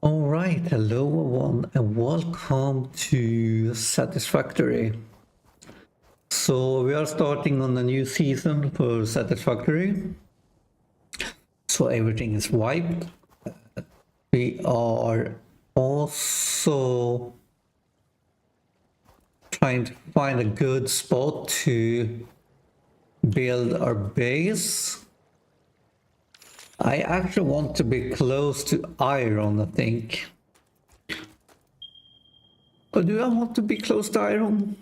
All right, hello everyone, and welcome to Satisfactory. So we are starting on a new season for Satisfactory. So everything is wiped. We are also trying to find a good spot to build our base. I actually want to be close to iron, I think. Or do I want to be close to iron?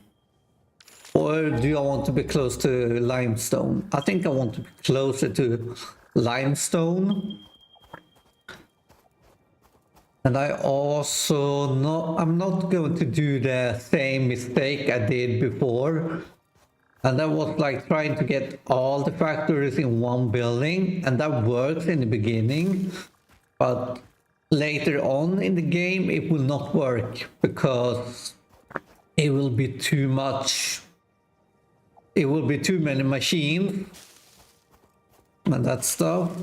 Or do I want to be close to limestone? I think I want to be closer to limestone. And I'm not going to do the same mistake I did before. And that was like trying to get all the factories in one building. And that works in the beginning. But later on in the game, it will not work because it will be too much. It will be too many machines and that stuff.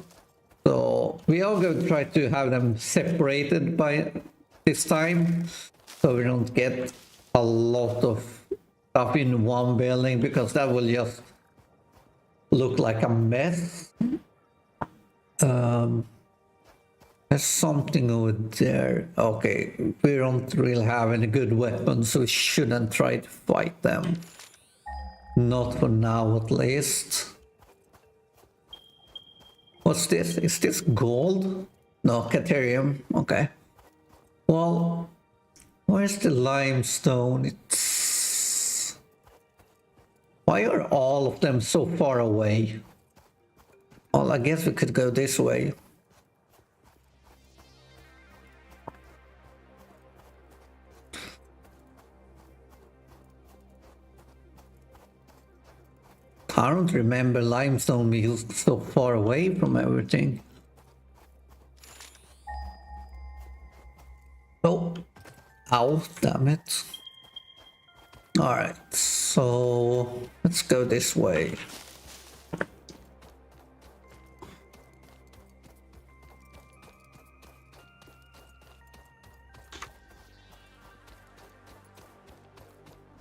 So we are going to try to have them separated by this time, so we don't get a lot of stuff in one building, because that will just look like a mess. There's something over there. Okay, we don't really have any good weapons, so we shouldn't try to fight them. Not for now, at least. What's this? Is this gold? No, Caterium. Okay. Well, where's the limestone? It's... Why are all of them so far away? Well, I guess we could go this way. I don't remember limestone being so far away from everything. Oh, ow, damn it. Alright, so let's go this way.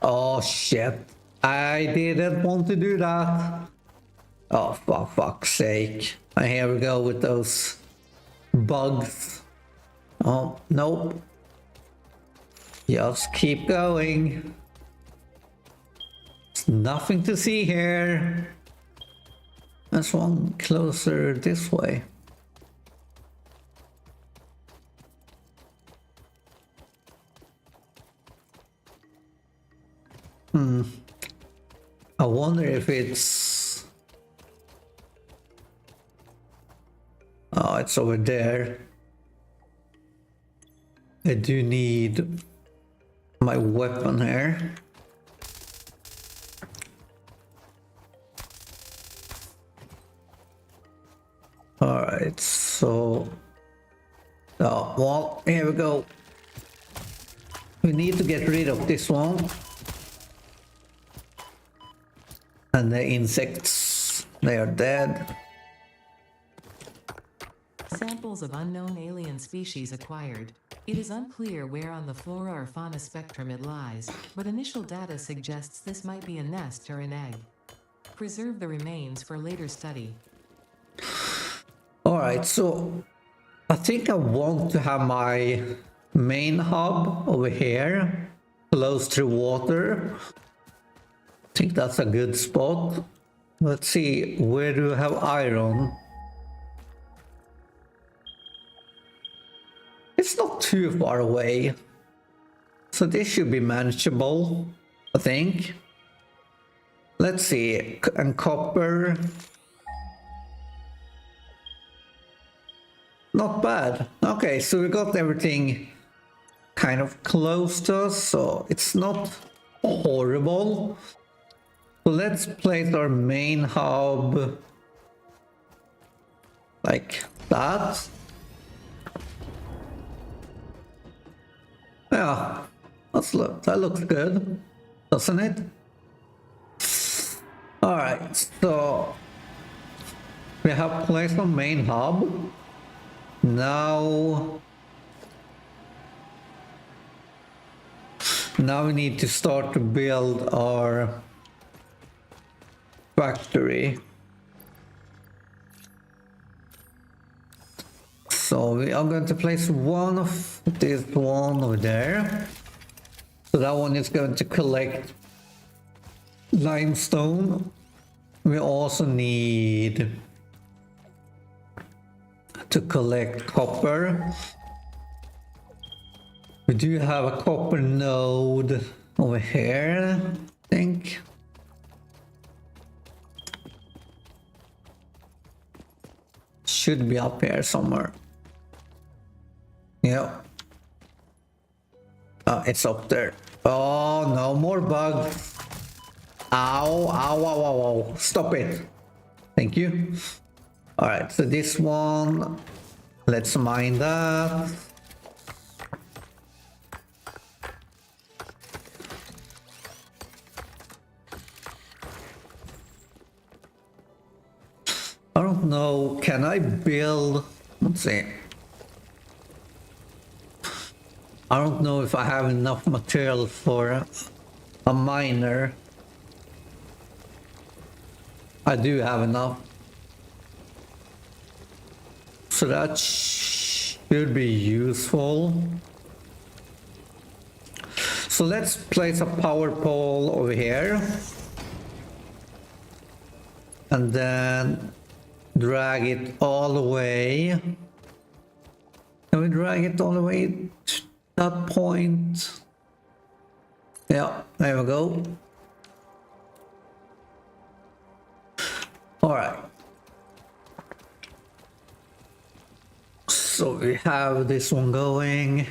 Oh shit. I didn't want to do that. Oh, for fuck's sake. And here we go with those bugs. Oh, nope. Just keep going. There's nothing to see here. There's one closer this way. I wonder if it's... Oh, it's over there. I do need my weapon here. Alright, so... Oh, well, here we go. We need to get rid of this one. And the insects, they are dead. Samples of unknown alien species acquired. It is unclear where on the flora or fauna spectrum it lies, but initial data suggests this might be a nest or an egg. Preserve the remains for later study. Alright, so I think I want to have my main hub over here, close to water. I think that's a good spot. Let's see, where do we have iron? It's not too far away, so this should be manageable, I think. Let's see, and copper. Not bad. Okay, so we got everything kind of close to us, so it's not horrible. So let's place our main hub like that. Yeah, that looks good, doesn't it? Alright, so we have placed our main hub. Now Now we need to start to build our factory. So we are going to place one of this one over there. So that one is going to collect limestone. We also need to collect copper. We do have a copper node over here, I think. Should be up here somewhere. Yeah. It's up there. Oh, no more bugs. Ow, ow, ow, ow, ow. Stop it. Thank you. All right, so this one, let's mine that. I don't know, can I build, let's see. I don't know if I have enough material for a miner. I do have enough. So that should be useful. So let's place a power pole over here. And then drag it all the way. Can we drag it all the way to that point? Yeah, there we go. All right. So we have this one going.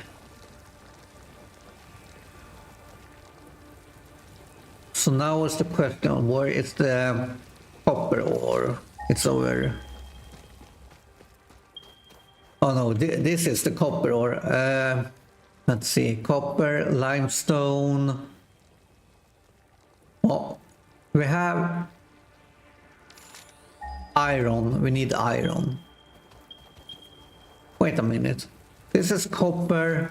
So now is the question, where is the copper ore? It's over. Oh no, this is the copper ore. Let's see, copper, limestone. Oh, we have iron. We need iron. Wait a minute. This is copper.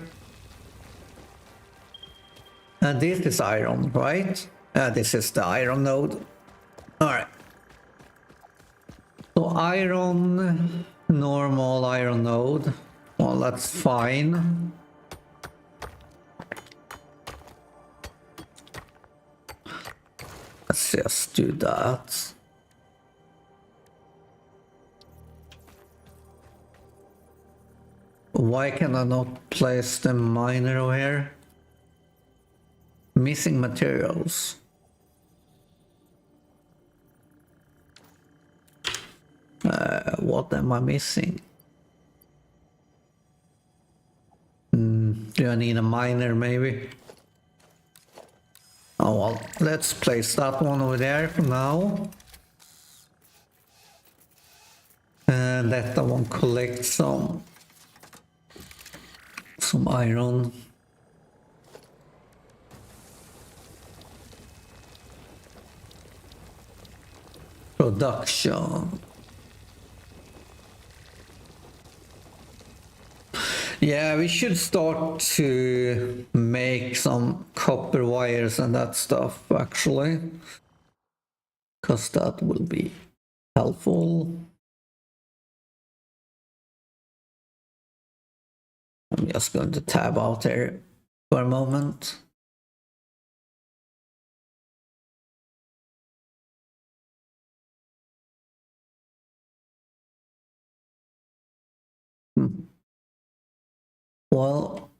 And this is iron, right? This is the iron node. All right. So iron, normal iron node. Well, that's fine. Let's just do that. Why can I not place the miner over here? Missing materials. What am I missing? Do I need a miner maybe? Oh well, let's place that one over there for now. And let that one collect some iron. Production. Yeah, we should start to make some copper wires and that stuff actually, because that will be helpful. I'm just going to tab out here for a moment. Well,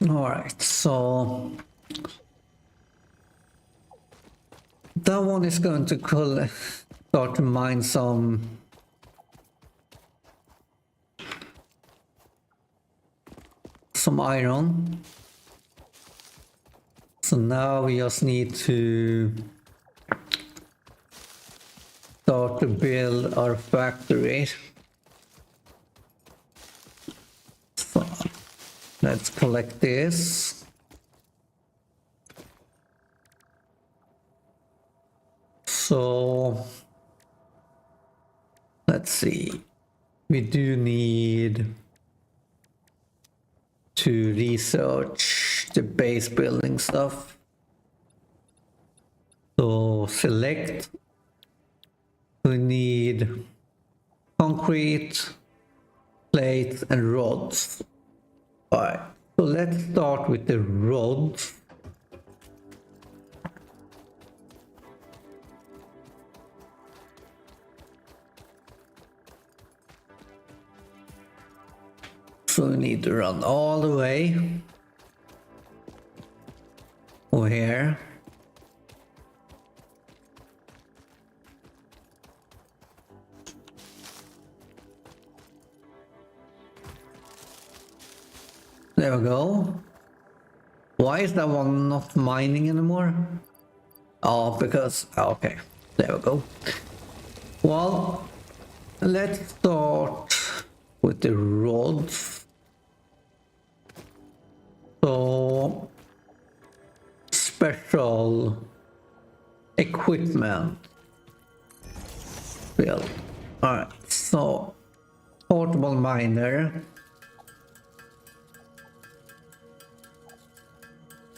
all right, so that one is going to start to mine some iron. So now we just need to start to build our factory. So let's collect this. So let's see, we do need to research the base building stuff. So select, we need concrete, plates and rods. Alright, so let's start with the rods. So we need to run all the way over here. There we go. Why is that one not mining anymore? Oh, because, okay, there we go. Well, let's start with the rods. So, special equipment build. Alright, so portable miner.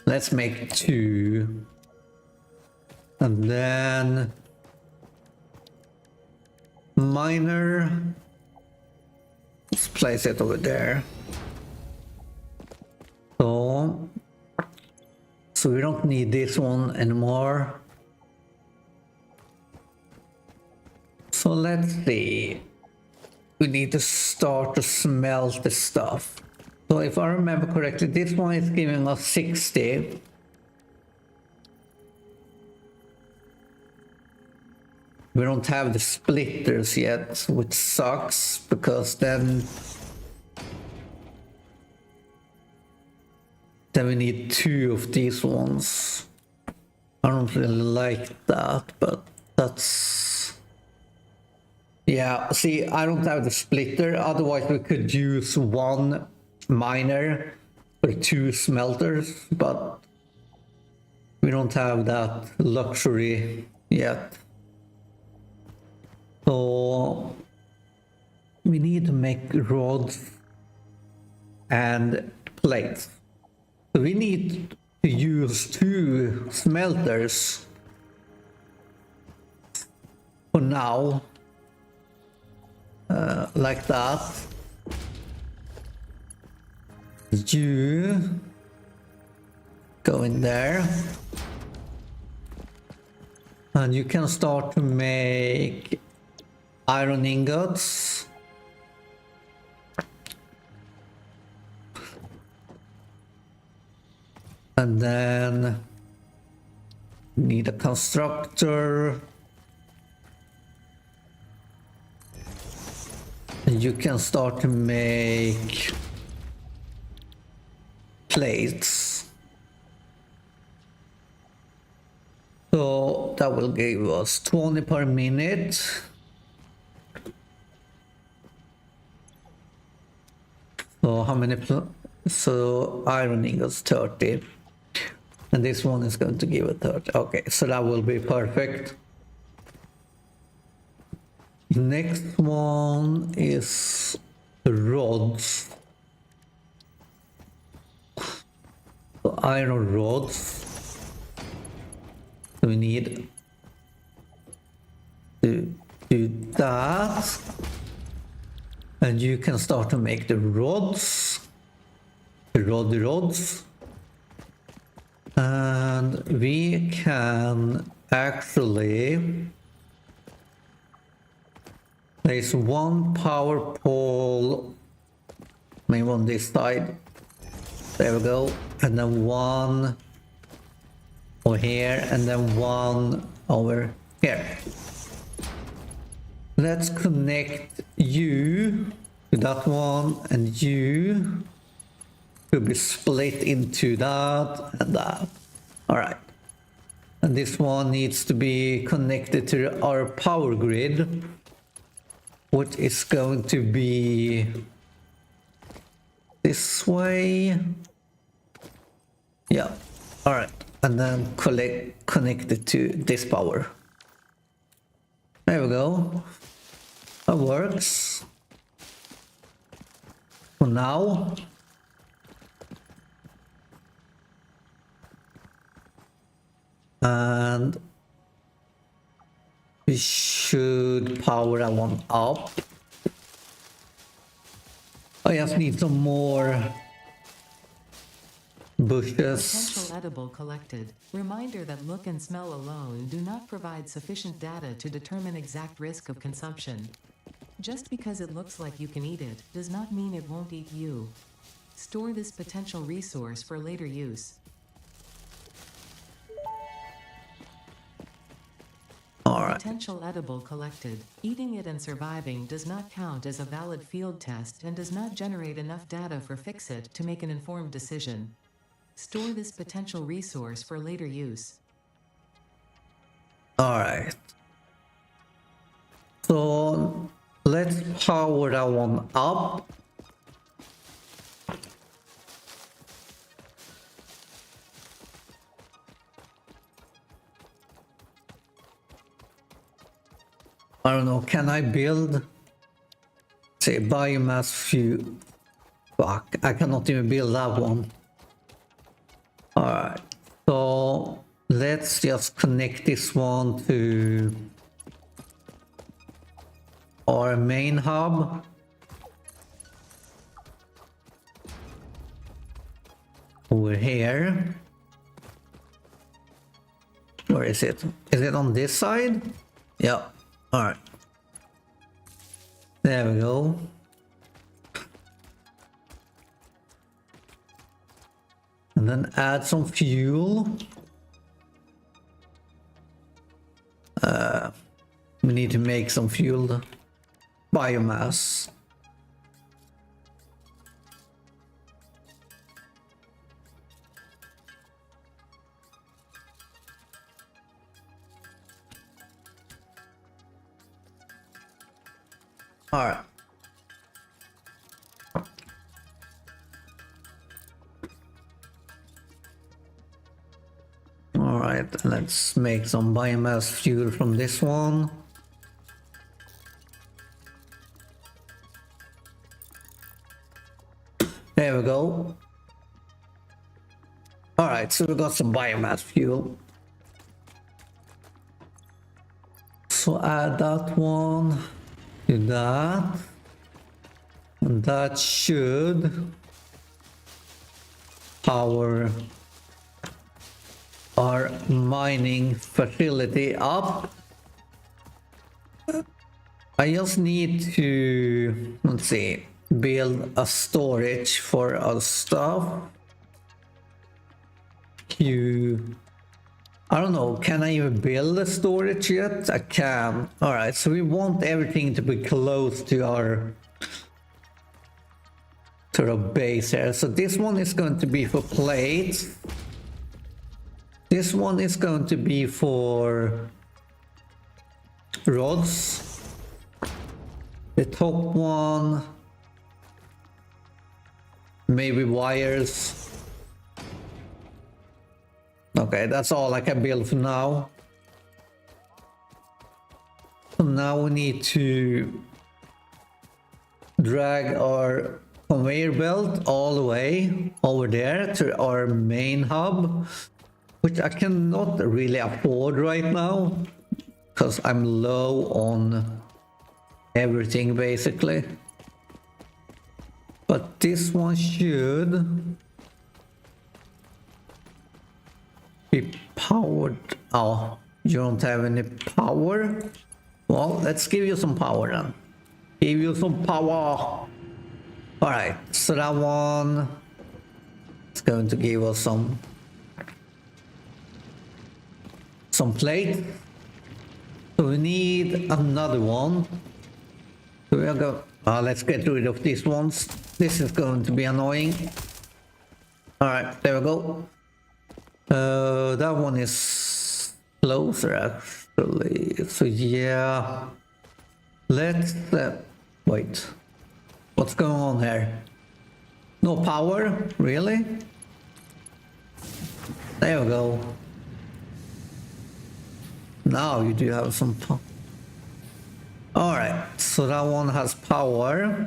Let's make 2. And then miner. Let's place it over there. So we don't need this one anymore. So let's see. We need to start to smelt the stuff. So if I remember correctly, this one is giving us 60. We don't have the splitters yet, which sucks, because then we need 2 of these ones. I don't really like that, but that's... Yeah, see, I don't have the splitter, otherwise we could use 1 miner for 2 smelters, but we don't have that luxury yet. So we need to make rods and plates. So we need to use 2 smelters for now, like that. You go in there and you can start to make iron ingots. And then need a constructor. And you can start to make plates. So that will give us 20 per minute. So how many? So iron ingots 30. And this one is going to give a 30. Okay, so that will be perfect. Next one is the rods. So iron rods. So we need to do that. And you can start to make the rods. The rods. And we can actually place 1 power pole, maybe on this side. There we go. And then 1 over here, and then 1 over here. Let's connect you to that one, and you will be split into that and that. All right. And this one needs to be connected to our power grid, which is going to be this way. Yeah. All right. And then connect it to this power. There we go. That works. For now. And we should power that one up. I just need some more bushes. Potential edible collected. Reminder that look and smell alone do not provide sufficient data to determine exact risk of consumption. Just because it looks like you can eat it does not mean it won't eat you. Store this potential resource for later use. Alright. Potential edible collected. Eating it and surviving does not count as a valid field test and does not generate enough data for Fixit to make an informed decision. Store this potential resource for later use. Alright. So let's power that one up. I don't know, can I build, say, biomass fuel? Fuck, I cannot even build that one. Alright, so let's just connect this one to our main hub. Over here. Where is it? Is it on this side? Yeah. Alright. There we go. And then add some fuel. We need to make some fuel biomass. Alright. Alright, let's make some biomass fuel from this one. There we go. Alright, so we got some biomass fuel. So add that one to that. And that should power our mining facility up. I just need to, let's see, build a storage for our stuff. I don't know, can I even build a storage yet? I can. Alright, so we want everything to be close to our sort of base here. So this one is going to be for plates. This one is going to be for rods. The top one, maybe wires. Okay, that's all I can build for now. So now we need to drag our conveyor belt all the way over there to our main hub, which I cannot really afford right now because I'm low on everything basically. But this one should be powered. Oh, you don't have any power? Well, let's give you some power then. Give you some power. Alright, so that one is going to give us some plate. So we need another one. So we'll go. Let's get rid of these ones. This is going to be annoying. Alright, there we go. That one is closer actually. So yeah. Let's wait. What's going on here? No power? Really? There we go. Now you do have some power. Alright, so that one has power.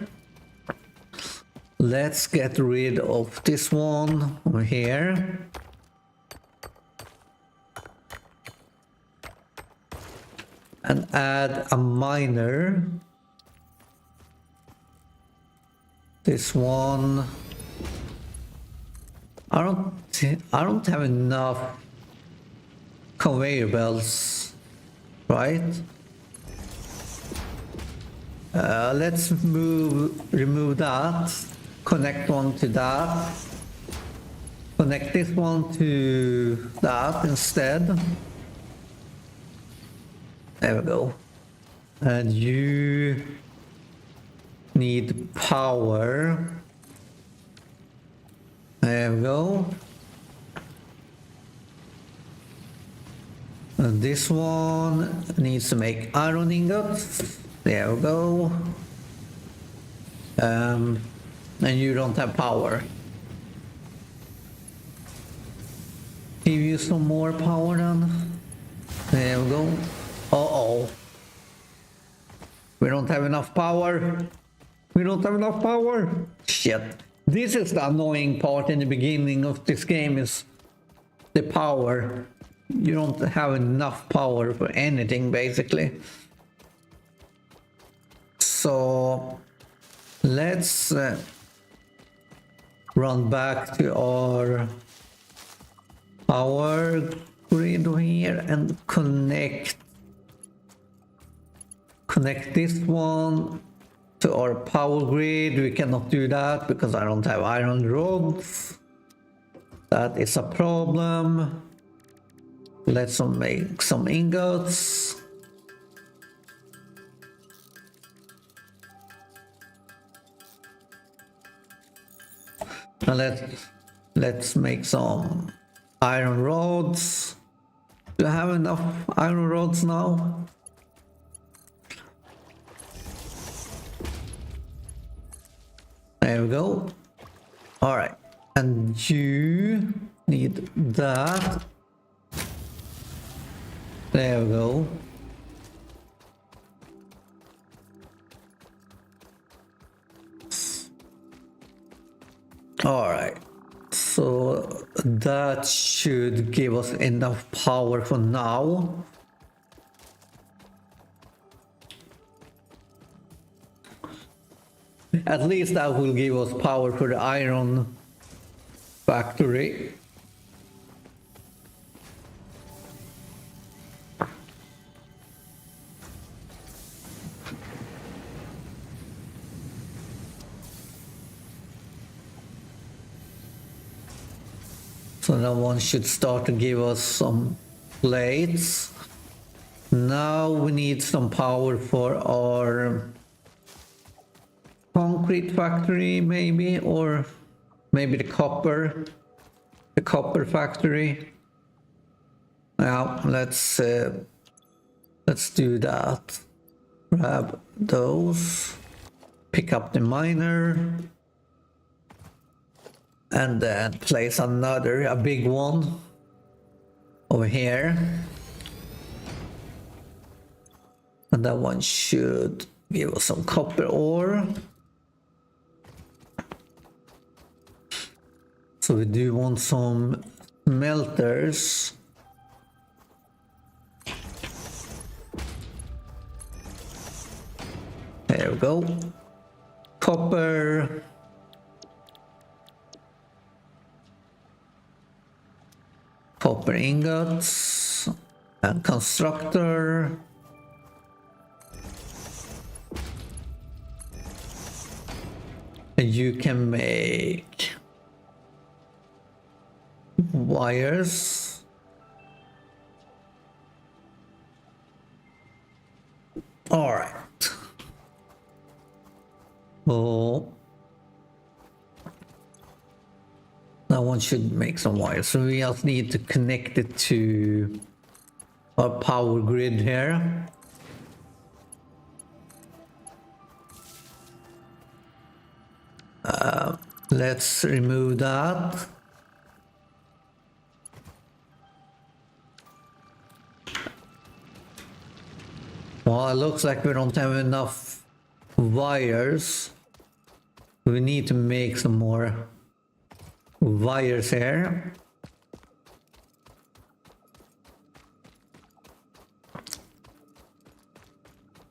Let's get rid of this one over here. and add a miner. This one. I don't have enough conveyor belts, right? Let's remove that. Connect one to that. Connect this one to that instead. There we go. And you need power. There we go. And this one needs to make iron ingots. There we go. And you don't have power. Give you some more power then. There we go. Uh-oh. We don't have enough power. We don't have enough power. Shit. This is the annoying part in the beginning of this game, is the power. You don't have enough power for anything, basically. So let's run back to our power grid here and connect this one to our power grid. We cannot do that because I don't have iron rods. That is a problem. Let's make some ingots. And let's make some iron rods. Do I have enough iron rods now? There we go. All right, and you need that. There we go. All right, so that should give us enough power for now. At least that will give us power for the iron factory. So that one should start to give us some plates. Now we need some power for our concrete factory, maybe, or maybe the copper factory. Now let's do that. Grab those, pick up the miner, and then place a big one over here. And that one should give us some copper ore. So we do want some smelters. There we go. Copper. Copper ingots. And constructor. And you can make wires. All right. Oh, that one should make some wires. So we just need to connect it to our power grid here. Let's remove that. Well, it looks like we don't have enough wires. We need to make some more wires here.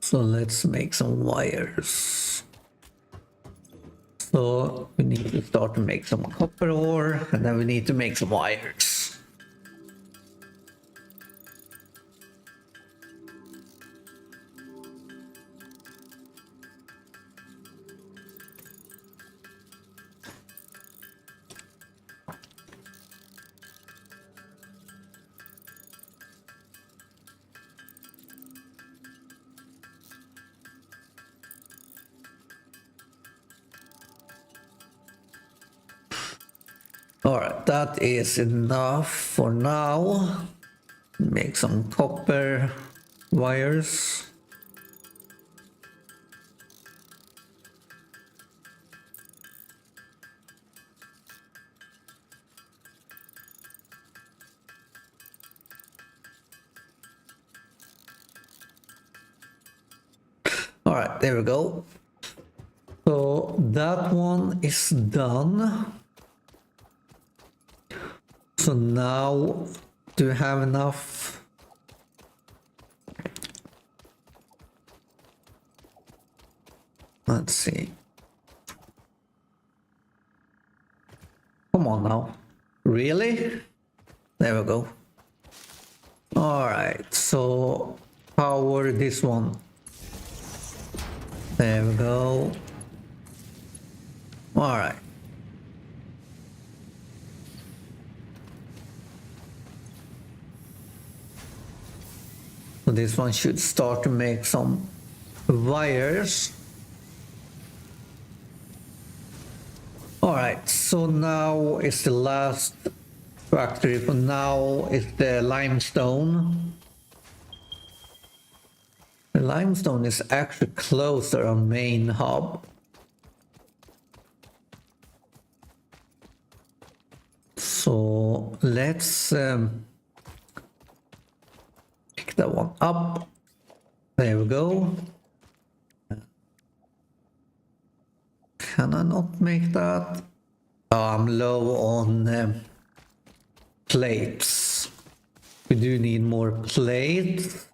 So let's make some wires. So we need to start to make some copper ore, and then we need to make some wires. Alright, that is enough for now. Make some copper wires. Alright, there we go. So that one is done. So now, do we have enough? Let's see. Come on now. Really? There we go. Alright, so power this one. There we go. Alright. So this one should start to make some wires. Alright, so now is the last factory. For now is the limestone. The limestone is actually close to our main hub. So let's pick that one up. There we go. Can I not make that? Oh, I'm low on plates. We do need more plates.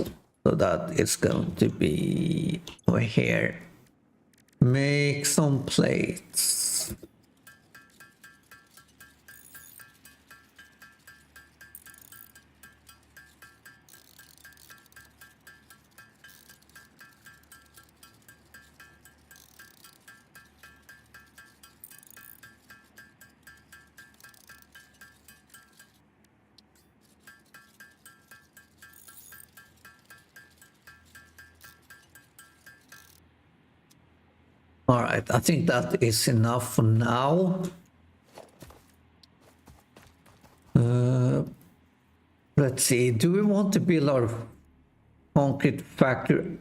So that is going to be over here. Make some plates. All right, I think that is enough for now. Let's see, do we want to build our concrete factory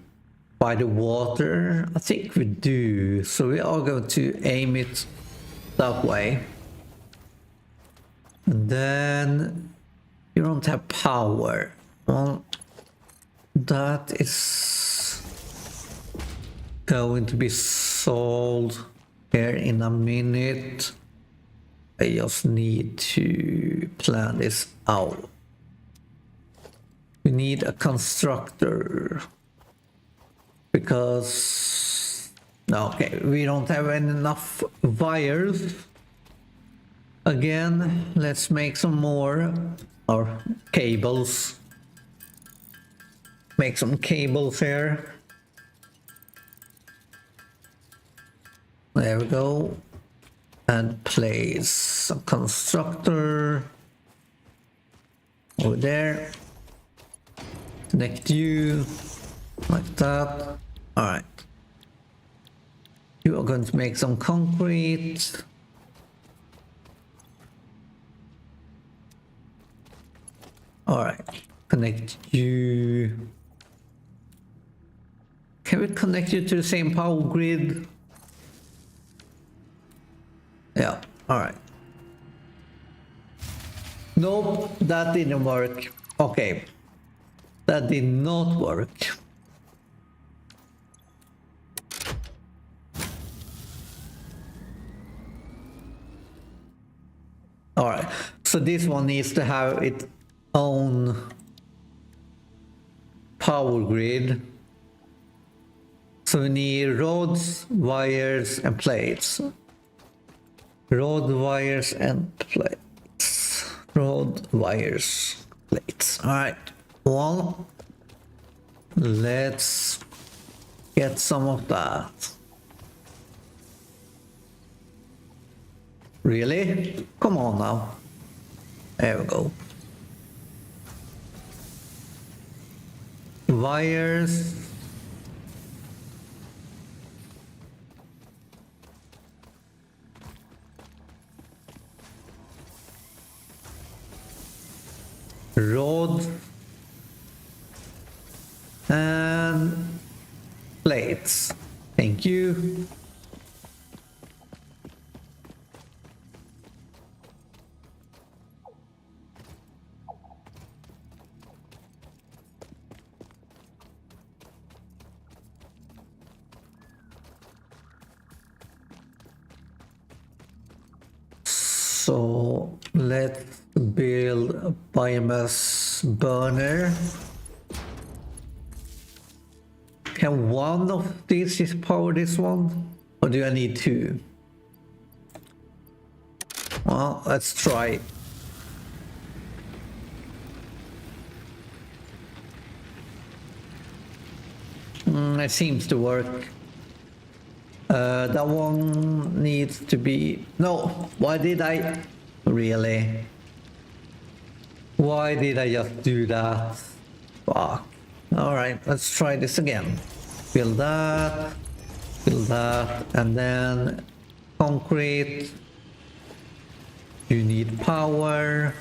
by the water? I think we do, so we are going to aim it that way. And then you don't have power. Well, that is going to be solved here in a minute. I just need to plan this out. We need a constructor because okay, we don't have enough wires. Again, let's make some more or cables. Make some cables here. There we go. And place a constructor over there. Connect you like that. All right. You are going to make some concrete. All right. Connect you. Can we connect you to the same power grid? Yeah, all right. Nope, that didn't work. Okay, that did not work. All right, so this one needs to have its own power grid. So we need rods, wires, and plates. Rod, wires, and plates. Rod, wires, plates. Alright. Well, let's get some of that. Really? Come on now. There we go. Wires. Rod. And plates. Thank you. So let's build a biomass burner. Can one of these just power this one? Or do I need two? Well, let's try. It seems to work. That one needs to be... No, why did I... Really? Why did I just do that? Fuck. Alright, let's try this again. Build that, and then concrete. You need power.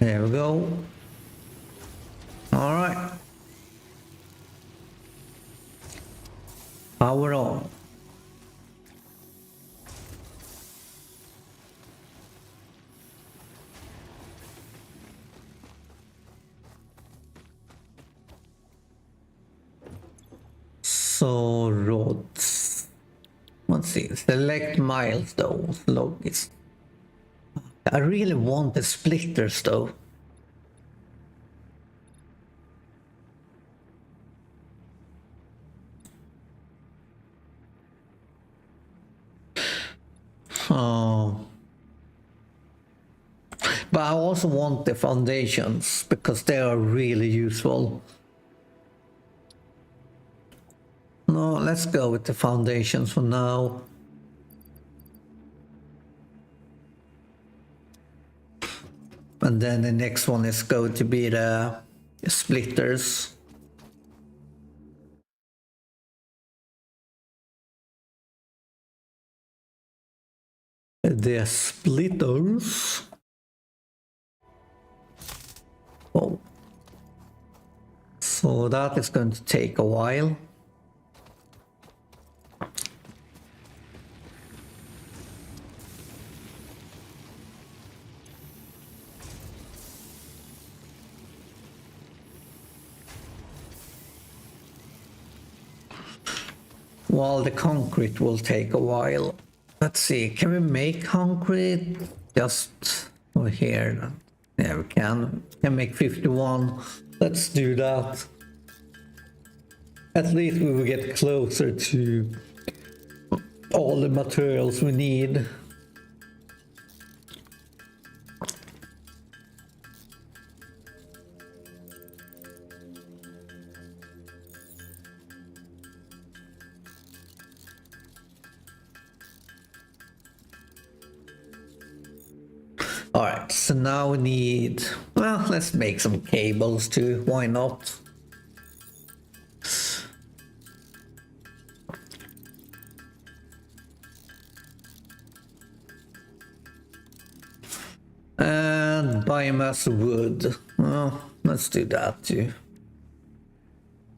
There we go. Alright. Power on. So roads. Let's see. Select milestones. Logis. I really want the splitters though. Oh. But I also want the foundations because they are really useful. No, let's go with the foundations for now. And then the next one is going to be the splitters. The splitters. Oh. So that is going to take a while. While the concrete will take a while. Let's see, can we make concrete just over here? Yeah, we can. Can make 51. Let's do that. At least we will get closer to all the materials we need. Alright, so now we need... Well, let's make some cables too, why not? And biomass wood. Well, let's do that too.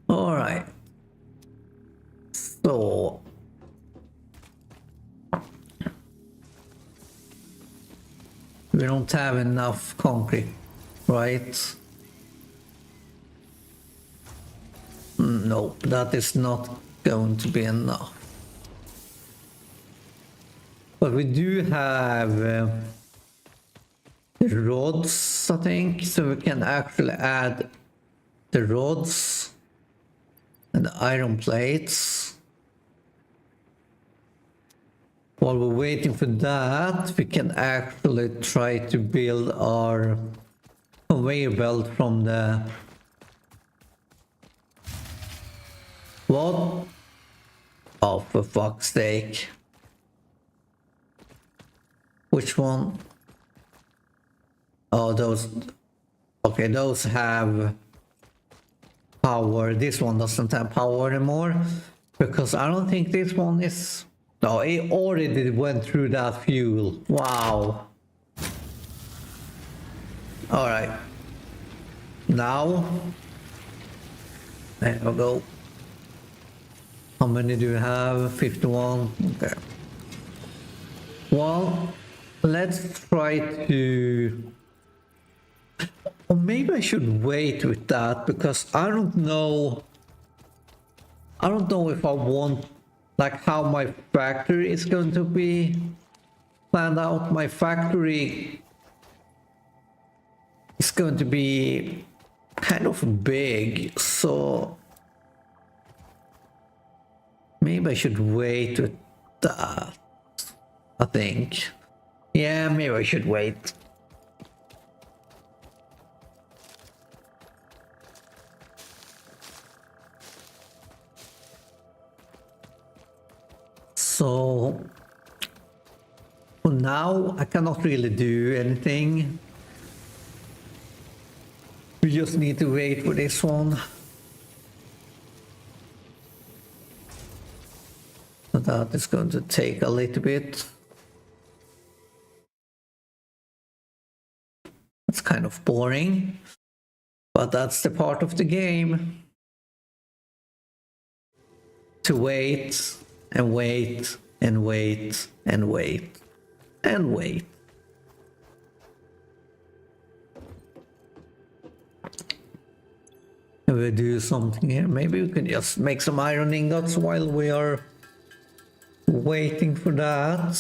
Alright. So... we don't have enough concrete, right? Nope, that is not going to be enough. But we do have the rods, I think, so we can actually add the rods. and iron plates. While we're waiting for that, we can actually try to build our conveyor belt from the... What? Oh, for fuck's sake. Which one? Oh, those... Okay, those have power. This one doesn't have power anymore. Because I don't think this one is... No, it already went through that fuel. Wow. Alright. Now. There we go. How many do you have? 51. Okay. Well, let's try to... Or maybe I should wait with that because I don't know if I want, like, how my factory is going to be planned out. My factory is going to be kind of big, so maybe I should wait with that, I think. Yeah, maybe I should wait. So for now, I cannot really do anything. We just need to wait for this one. So that is going to take a little bit. It's kind of boring, but that's the part of the game. To wait. And wait, and wait, and wait, and wait. Can we do something here? Maybe we can just make some iron ingots while we are waiting for that.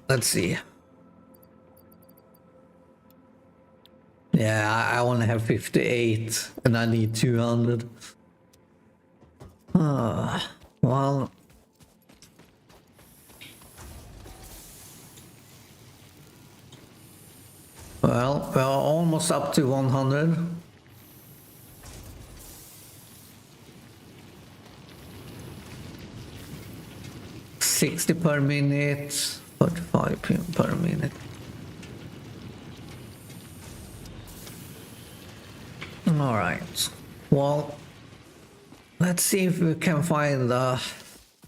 Let's see. Yeah, I only have 58 and I need 200. Well. Well, we're almost up to 100. $60 per minute, 45 per minute. All right. Well, let's see if we can find a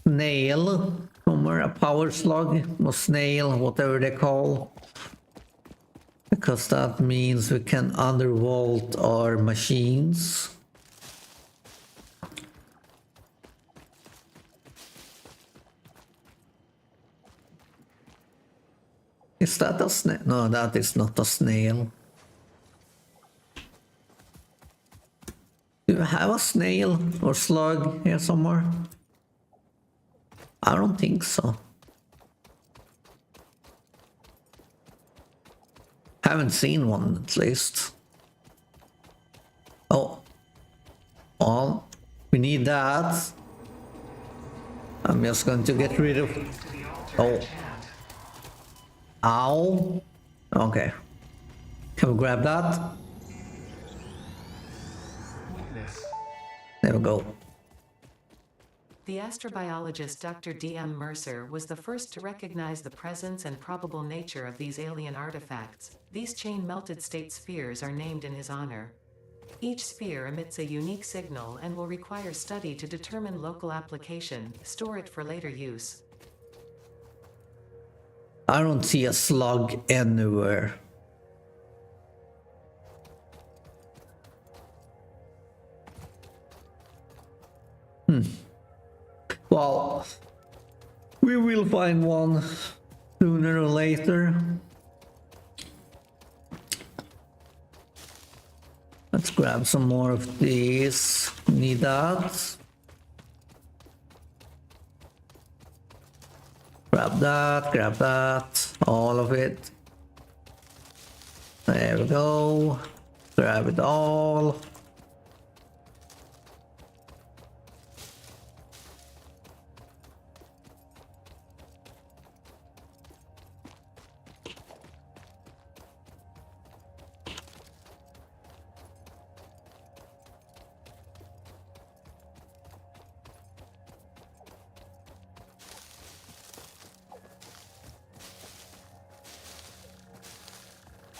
snail somewhere, a power slug or snail, whatever they call. Because that means we can undervolt our machines. Is that a snail? No, that is not a snail. Do you have a snail or slug here somewhere? I don't think so. Haven't seen one at least. Oh. Well, we need that. I'm just going to get rid of... Oh. Ow. Okay. Can we grab that? There we go. The astrobiologist Dr. D.M. Mercer was the first to recognize the presence and probable nature of these alien artifacts. These chain-melted state spheres are named in his honor. Each sphere emits a unique signal and will require study to determine local application, store it for later use. I don't see a slug anywhere. Well, we will find one sooner or later. Let's grab some more of these. Need that. Grab that, all of it. There we go. Grab it all.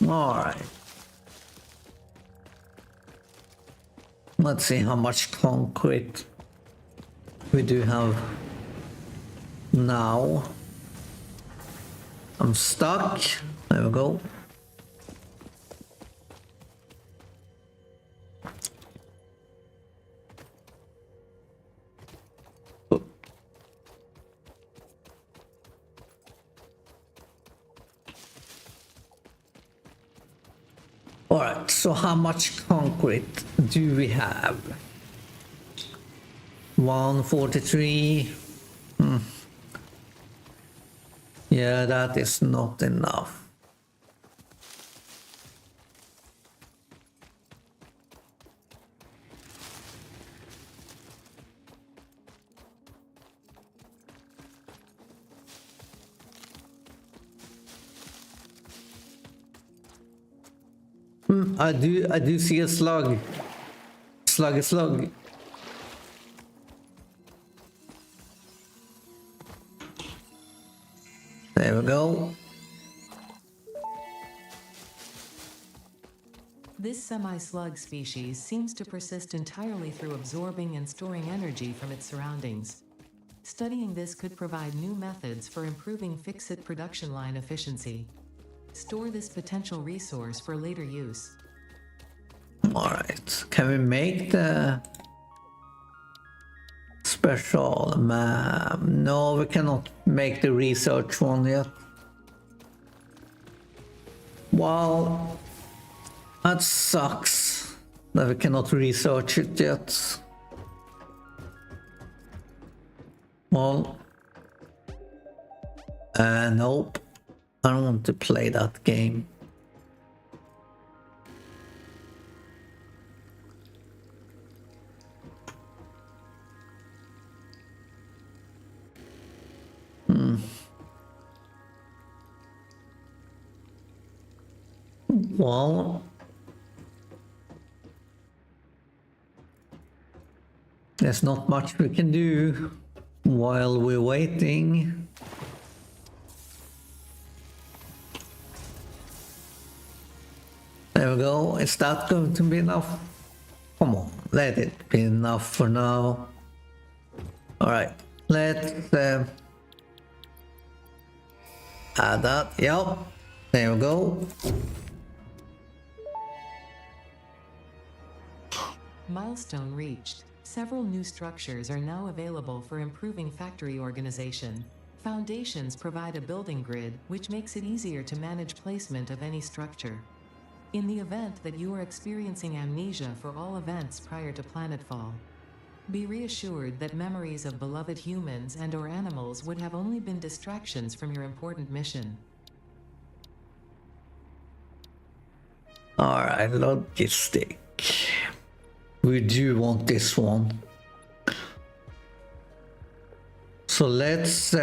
All right. Let's see how much concrete we do have now. I'm stuck. There we go. Alright, so how much concrete do we have? 143. Yeah, that is not enough. I do see a slug. Slug. There we go. This semi-slug species seems to persist entirely through absorbing and storing energy from its surroundings. Studying this could provide new methods for improving fix-it production line efficiency. Store this potential resource for later use. Alright, can we make the special map? No, we cannot make the research one yet. Well, that sucks that we cannot research it yet. Well, nope. I don't want to play that game. Well, there's not much we can do while we're waiting. There we go. Is that going to be enough? Come on, let it be enough for now. Alright, let's add that. Yep, there we go. Milestone reached. Several new structures are now available for improving factory organization. Foundations provide a building grid, which makes it easier to manage placement of any structure. In the event that you are experiencing amnesia for all events prior to planetfall, be reassured that memories of beloved humans and/or animals would have only been distractions from your important mission. Alright, logistic. We do want this one. So let's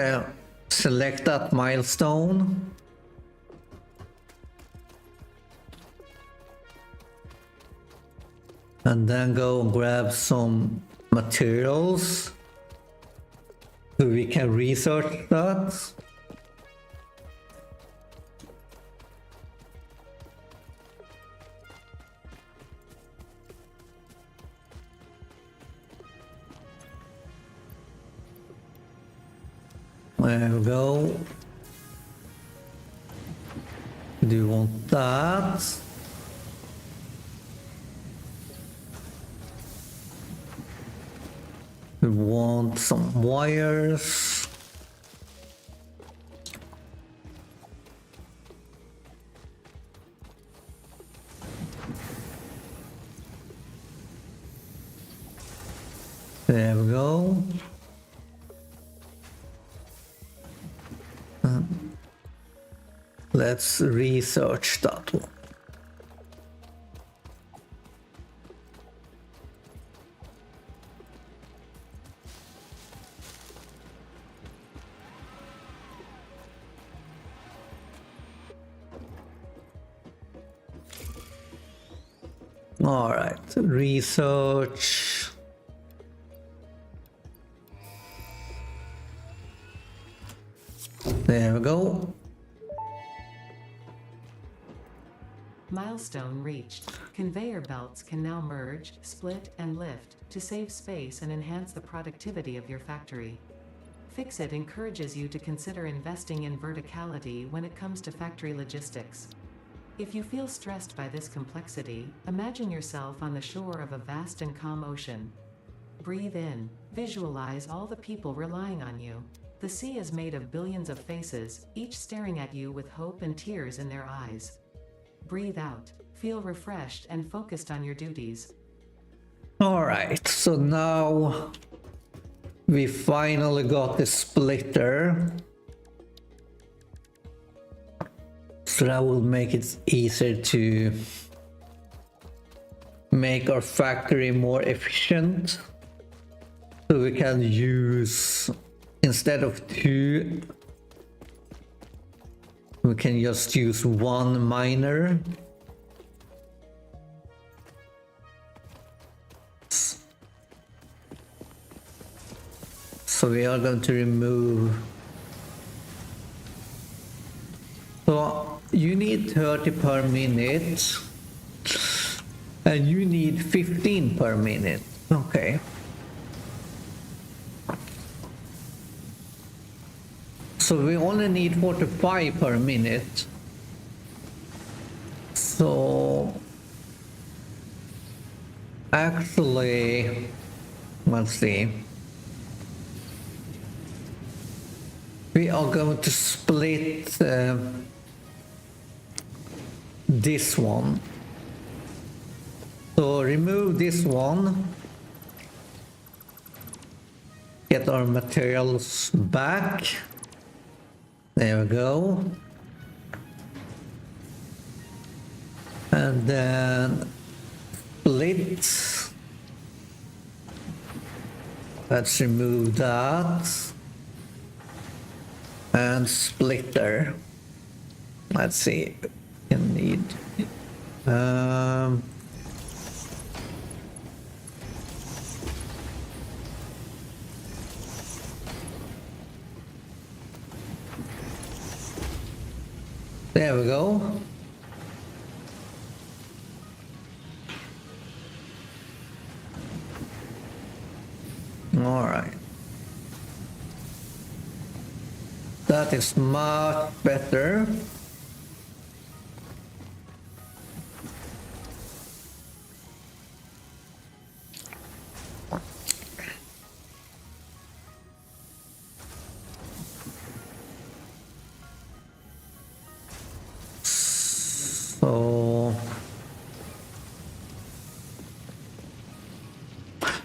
select that milestone. And then go and grab some materials. So we can research that. There we go. Do you want that? We want some wires. There we go. Let's research that one. All right, research. There we go. Milestone reached. Conveyor belts can now merge, split, and lift to save space and enhance the productivity of your factory. Fixit encourages you to consider investing in verticality when it comes to factory logistics. If you feel stressed by this complexity, imagine yourself on the shore of a vast and calm ocean. Breathe in. Visualize all the people relying on you. The sea is made of billions of faces, each staring at you with hope and tears in their eyes. Breathe out. Feel refreshed and focused on your duties. All right, so now we finally got the splitter. So that will make it easier to make our factory more efficient. So we can use, instead of 2, we can just use 1 miner. So we are going to remove. So you need 30 per minute and you need 15 per minute. Okay. So we only need 45 per minute. So actually, let's see. We are going to split this one. So remove this one. Get our materials back. There we go. And then split. Let's remove that. And splitter. Let's see. You need. There we go. All right. That is much better.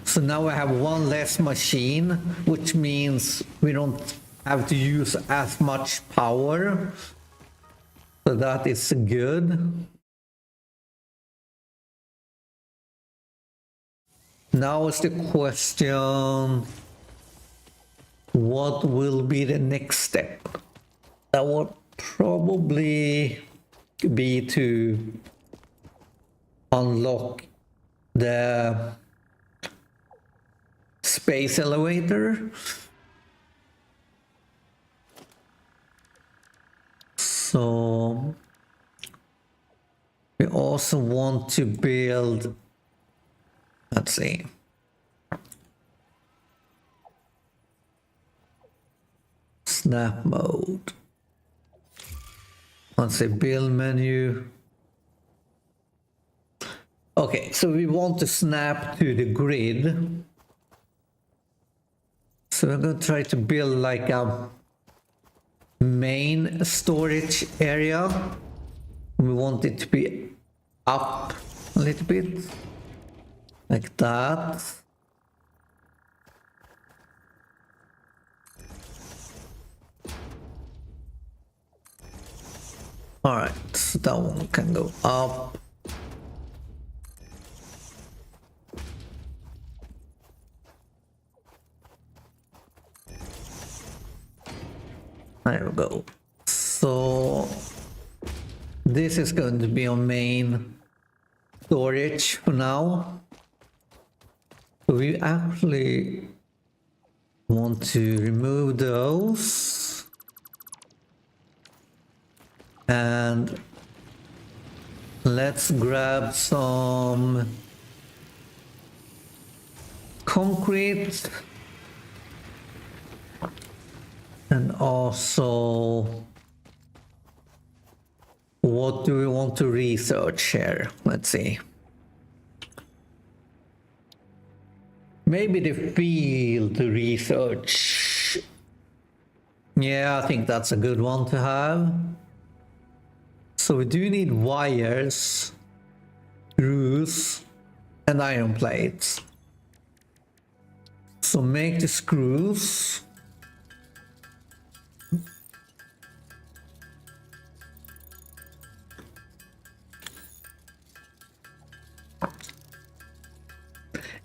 So now I have one less machine, which means we don't have to use as much power. So that is good. Now is the question, what will be the next step? That would probably be to unlock the space elevator. So we also want to build, let's see. Snap mode. Let's say build menu. Okay, so we want to snap to the grid. So I'm gonna try to build like a main storage area. We want it to be up a little bit, like that. All right, so that one can go up. There we go. So this is going to be our main storage for now. So we actually want to remove those. And let's grab some concrete. And also, what do we want to research here? Let's see. Maybe the field research. Yeah, I think that's a good one to have. So we do need wires, screws, and iron plates. So make the screws.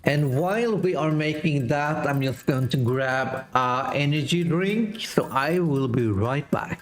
And while we are making that, I'm just going to grab an energy drink. So I will be right back.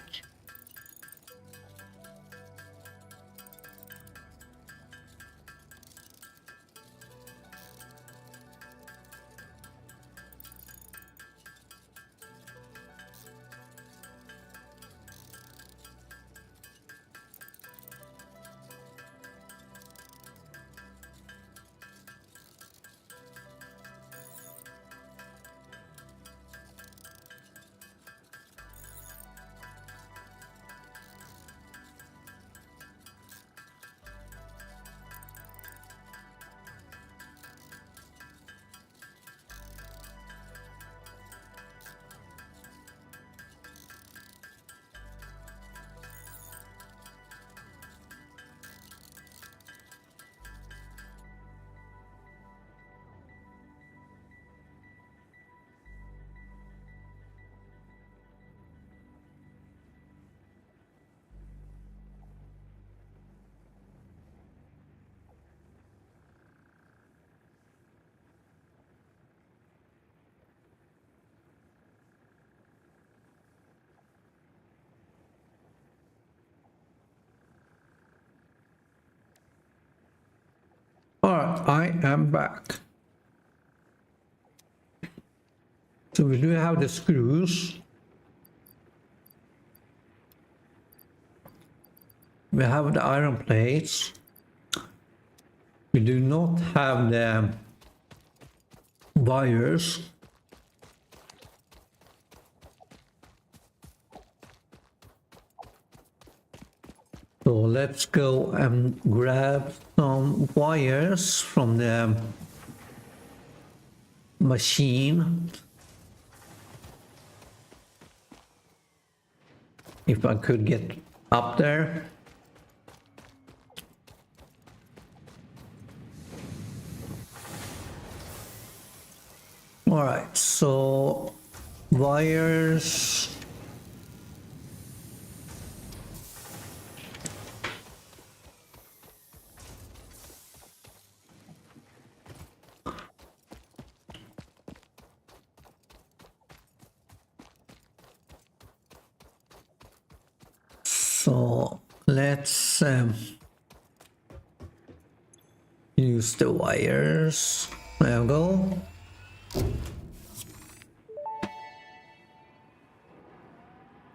Alright, I am back. So we do have the screws. We have the iron plates. We do not have the wires. So let's go and grab some wires from the machine. If I could get up there. All right, so wires. So let's use the wires. There we go.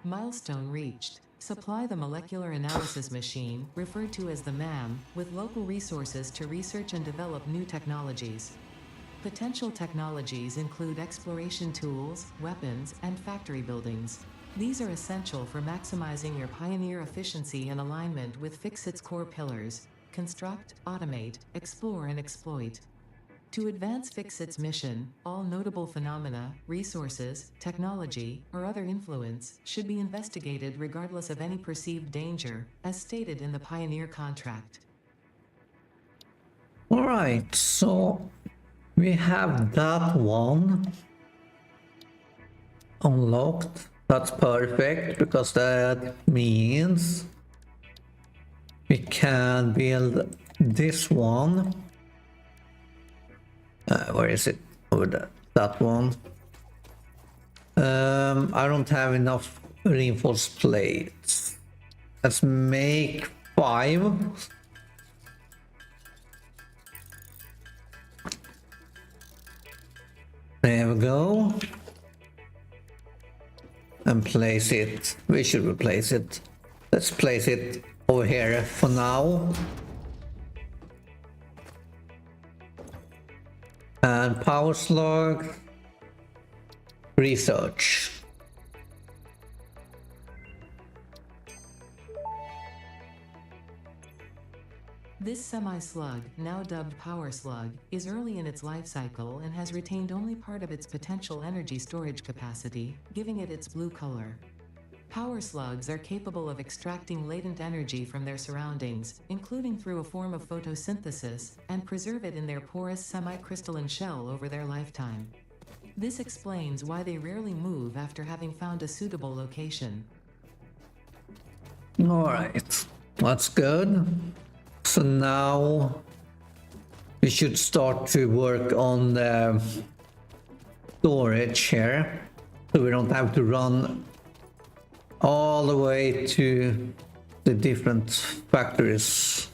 Milestone reached. Supply the molecular analysis machine, referred to as the MAM, with local resources to research and develop new technologies. Potential technologies include exploration tools, weapons, and factory buildings. These are essential for maximizing your Pioneer efficiency and alignment with Fixit's core pillars: construct, automate, explore, and exploit. To advance Fixit's mission, all notable phenomena, resources, technology, or other influence should be investigated regardless of any perceived danger, as stated in the Pioneer contract. All right, so we have that one unlocked. That's perfect, because that means we can build this one. Where is it? Over there. That one. I don't have enough reinforced plates. Let's make 5. There we go. And place it. We should replace it. Let's place it over here for now. And power slug. Research. This semi-slug, now dubbed Power Slug, is early in its life cycle and has retained only part of its potential energy storage capacity, giving it its blue color. Power slugs are capable of extracting latent energy from their surroundings, including through a form of photosynthesis, and preserve it in their porous semi-crystalline shell over their lifetime. This explains why they rarely move after having found a suitable location. Alright, that's good. So now we should start to work on the storage here, so we don't have to run all the way to the different factories.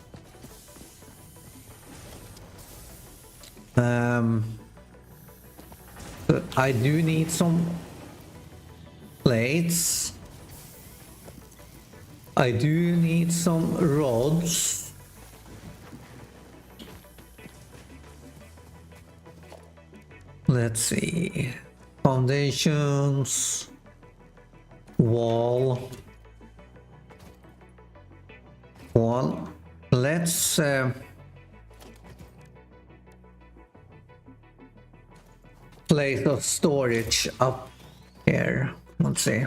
But I do need some plates. I do need some rods. Let's see. Foundations. Wall. Let's place of storage up here. Let's see.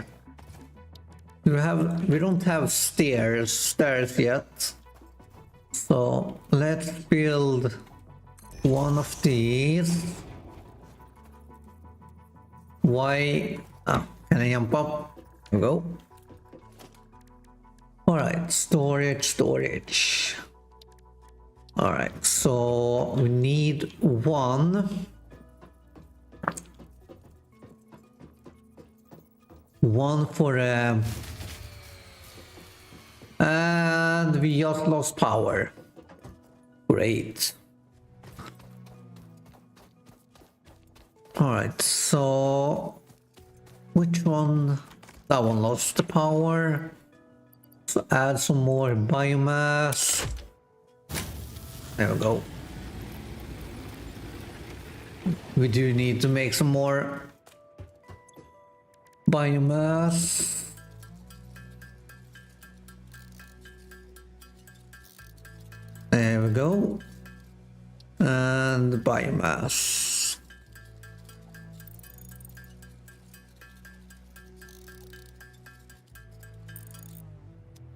We don't have stairs yet. So let's build one of these. Why? Can I jump up? There we go. Alright, storage. Alright, so we need one for and we just lost power. Great. Alright, so which one? That one lost the power. So add some more biomass. There we go. We do need to make some more biomass. There we go. And biomass.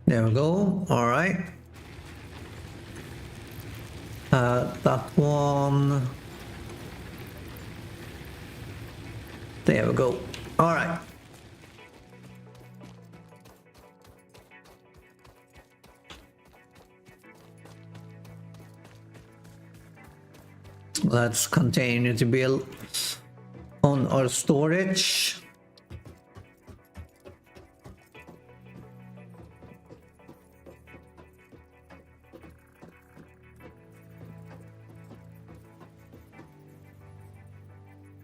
There we go. All right. That one. There we go. All right. Let's continue to build on our storage.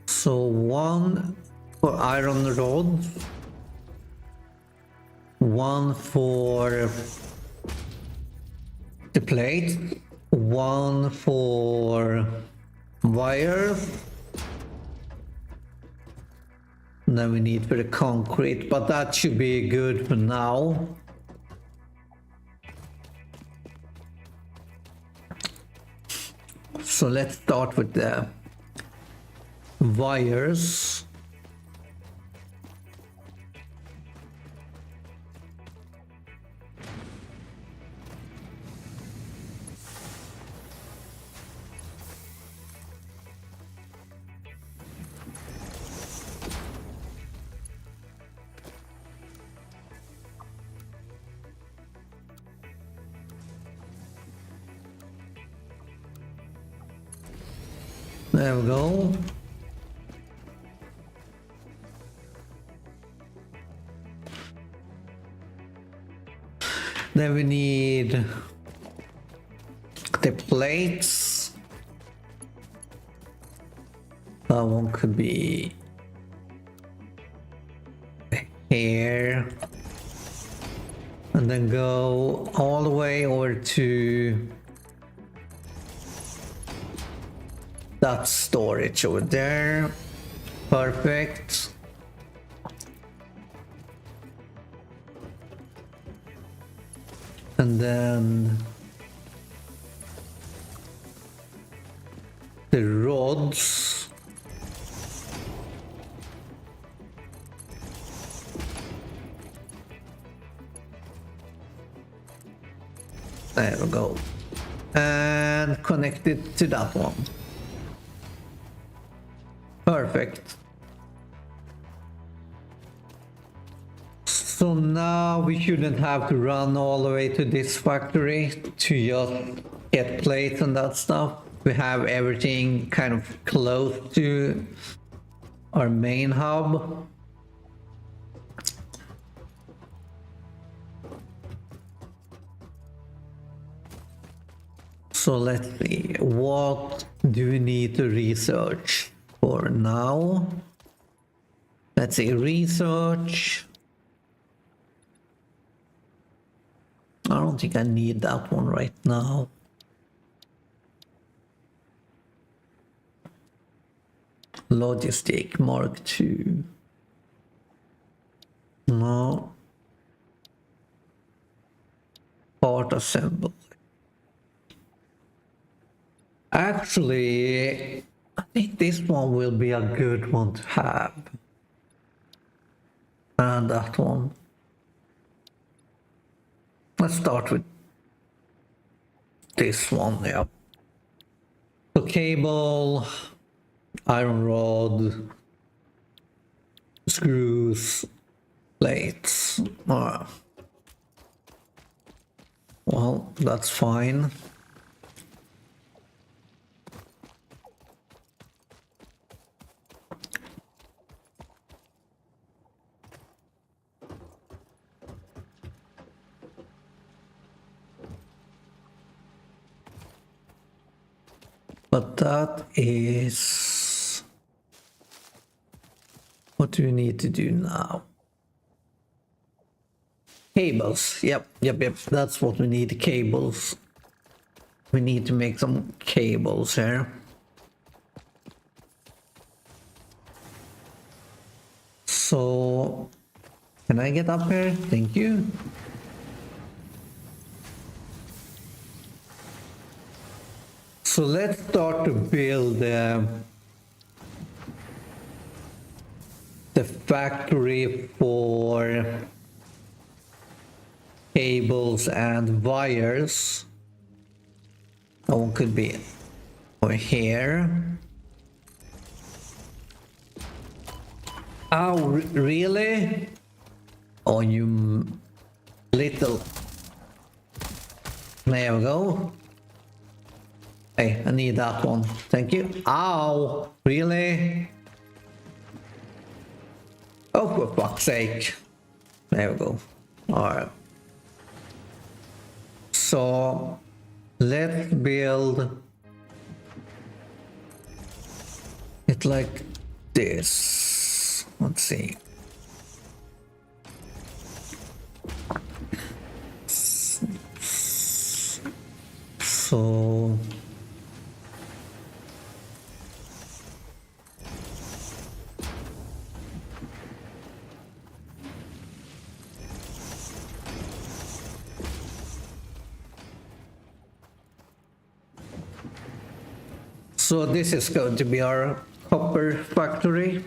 So one for iron rod, one for the plate, one for wire. Then we need for the concrete, but that should be good for now. So let's start with the wires. There we go. Then we need the plates. That one could be here. And then go all the way over to that storage over there. Perfect. And then the rods. There we go. And connect it to that one. Perfect. So now we shouldn't have to run all the way to this factory to just get plates and that stuff. We have everything kind of close to our main hub. So let's see, what do we need to research for now? Let's see, research. I don't think I need that one right now. Logistic Mark II. No. Part assembly. Actually, I think this one will be a good one to have. And that one. Let's start with this one, yeah. So cable, iron rod, screws, plates. Well, that's fine. But that is... What do we need to do now? Cables. Yep. That's what we need, cables. We need to make some cables here. So... Can I get up here? Thank you. So let's start to build the factory for cables and wires. That one could be over here. Oh, really? Oh, you little... There we go. Hey, I need that one. Thank you. Ow! Really? Oh, for fuck's sake. There we go. Alright. So, let's build it like this. Let's see. So this is going to be our copper factory.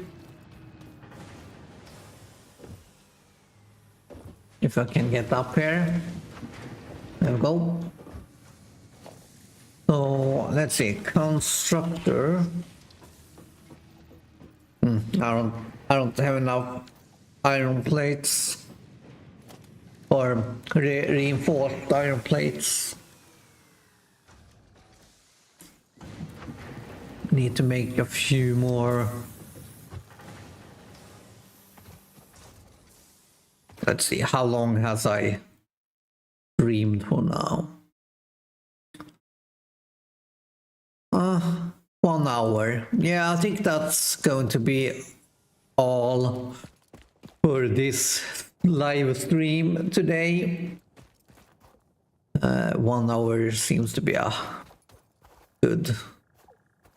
If I can get up here. There we go. So let's see, constructor. I don't have enough iron plates or reinforced iron plates. Need to make a few more. Let's see, how long has I streamed for now? 1 hour. Yeah, I think that's going to be all for this live stream today. 1 hour seems to be a good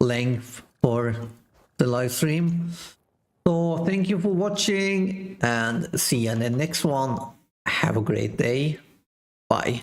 length for the live stream. So thank you for watching and see you in the next one. Have a great day. Bye.